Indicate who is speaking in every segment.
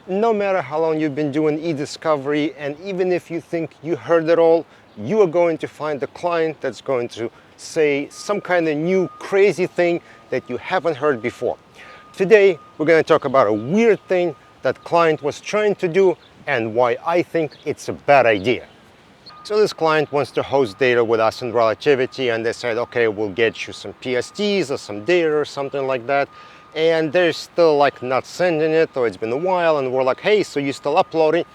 Speaker 1: No matter how long you've been doing e-discovery, and even if you think you heard it all, you are going to find a client that's going to say some kind of new crazy thing that you haven't heard before. Today, we're going to talk about a weird thing that client was trying to do and why I think it's a bad idea. So this client wants to host data with us in Relativity, and they said, okay, we'll get you some PSTs or some data or something like that. And they're still like not sending it, or it's been a while, and we're like, hey, so you're still uploading?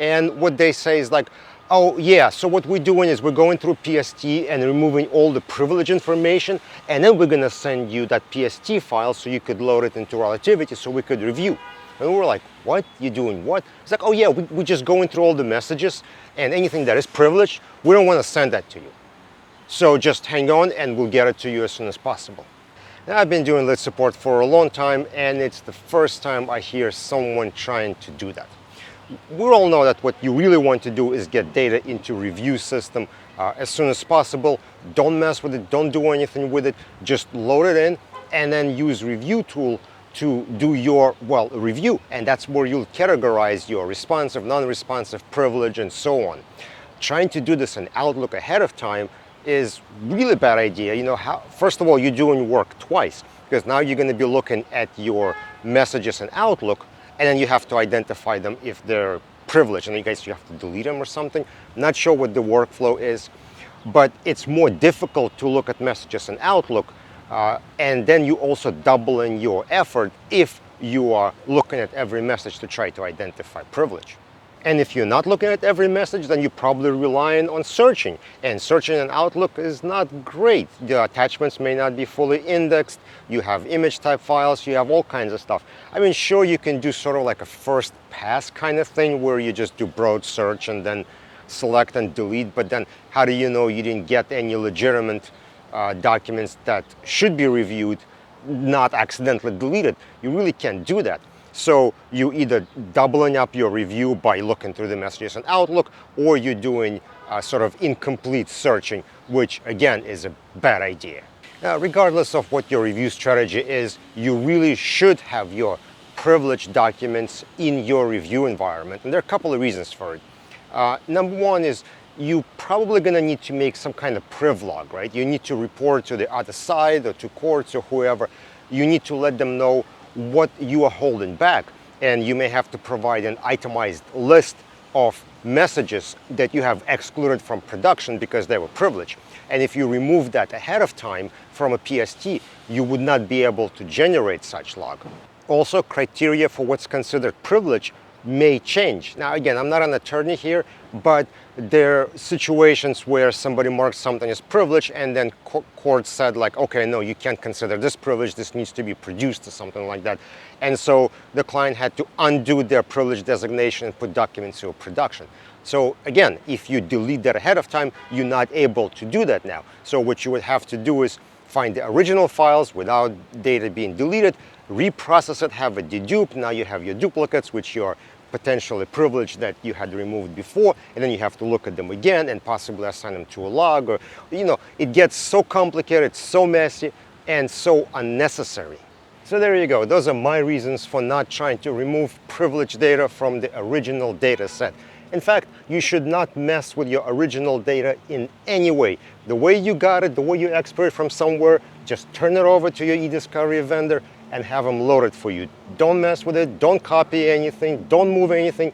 Speaker 1: And what they say is like, oh yeah, so what we're doing is we're going through PST and removing all the privilege information, and then we're gonna send you that PST file so you could load it into Relativity so we could review. And we're like, what? You doing what? It's like, oh yeah, we're just going through all the messages, and anything that is privileged, we don't want to send that to you. So just hang on and we'll get it to you as soon as possible. Now, I've been doing this support for a long time, and it's the first time I hear someone trying to do that. We all know that what you really want to do is get data into review system as soon as possible. Don't mess with it, don't do anything with it, just load it in and then use review tool to do your, well, review. And that's where you'll categorize your responsive, non-responsive, privilege, and so on. Trying to do this in Outlook ahead of time is really bad idea. You know, first of all, you're doing work twice, because now you're going to be looking at your messages in Outlook, and then you have to identify them if they're privileged, and you have to delete them or something. Not sure what the workflow is, but it's more difficult to look at messages in Outlook, and then you also double in your effort if you are looking at every message to try to identify privilege. And if you're not looking at every message, then you're probably relying on searching. And searching in Outlook is not great. The attachments may not be fully indexed. You have image type files, you have all kinds of stuff. I mean, sure, you can do sort of like a first pass kind of thing where you just do broad search and then select and delete, but then how do you know you didn't get any legitimate documents that should be reviewed, not accidentally deleted? You really can't do that. So you either doubling up your review by looking through the messages in Outlook, or you're doing sort of incomplete searching, which again is a bad idea. Now, regardless of what your review strategy is, you really should have your privileged documents in your review environment. And there are a couple of reasons for it. Number one is you're probably going to need to make some kind of priv log, right? You need to report to the other side or to courts or whoever. You need to let them know what you are holding back, and you may have to provide an itemized list of messages that you have excluded from production because they were privileged. And if you remove that ahead of time from a PST, you would not be able to generate such log. Also, criteria for what's considered privilege may change. Now, again, I'm not an attorney here, but there are situations where somebody marks something as privilege and then court said like, okay, no, you can't consider this privilege, this needs to be produced or something like that. And so the client had to undo their privilege designation and put documents to production. So again, if you delete that ahead of time, you're not able to do that now. So what you would have to do is find the original files without data being deleted, reprocess it, have it dedupe. Now you have your duplicates, which you're potentially privileged that you had removed before, and then you have to look at them again and possibly assign them to a log, or, you know, it gets so complicated, so messy, and so unnecessary. So there you go. Those are my reasons for not trying to remove privileged data from the original data set. In fact, you should not mess with your original data in any way. The way you got it, the way you export from somewhere, just turn it over to your ediscovery vendor and have them load it for you. Don't mess with it, don't copy anything, don't move anything.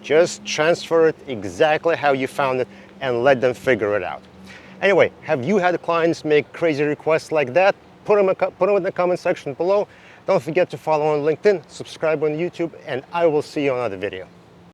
Speaker 1: Just transfer it exactly how you found it and let them figure it out. Anyway, have you had clients make crazy requests like that? Put them in the comment section below. Don't forget to follow on LinkedIn, subscribe on YouTube, and I will see you on another video.